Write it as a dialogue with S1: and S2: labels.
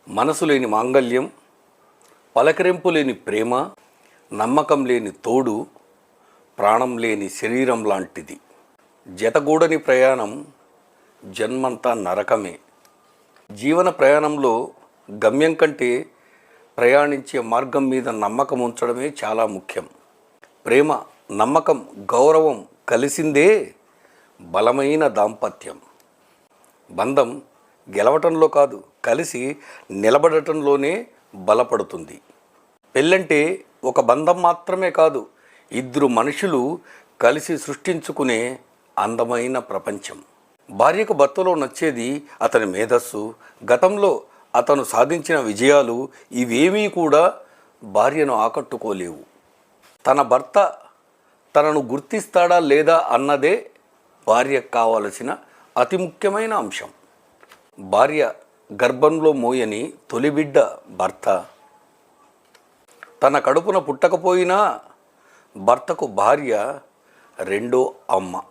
S1: మనసు లేని మాంగల్యం, పలకరింపు లేని ప్రేమ, నమ్మకం లేని తోడు, ప్రాణం లేని శరీరం లాంటిది. జతగూడని ప్రయాణం జన్మంతా నరకమే. జీవన ప్రయాణంలో గమ్యం కంటే ప్రయాణించే మార్గం మీద నమ్మకం ఉంచడమే చాలా ముఖ్యం. ప్రేమ, నమ్మకం, గౌరవం కలిసిందే బలమైన దాంపత్యం. బంధం గెలవటంలో కాదు, కలిసి నిలబడటంలోనే బలపడుతుంది. పెళ్ళంటే ఒక బంధం మాత్రమే కాదు, ఇద్దరు మనుషులు కలిసి సృష్టించుకునే అందమైన ప్రపంచం. భార్యకు భర్తలో నచ్చేది అతని మేధస్సు, గతంలో అతను సాధించిన విజయాలు. ఇవేమీ కూడా భార్యను ఆకట్టుకోలేవు. తన భర్త తనను గుర్తిస్తాడా లేదా అన్నదే భార్యకు కావలసిన అతి ముఖ్యమైన అంశం. భార్య గర్భంలో మోయని తొలిబిడ్డ భర్త. తన కడుపున పుట్టకపోయినా భర్తకు భార్య రెండో అమ్మ.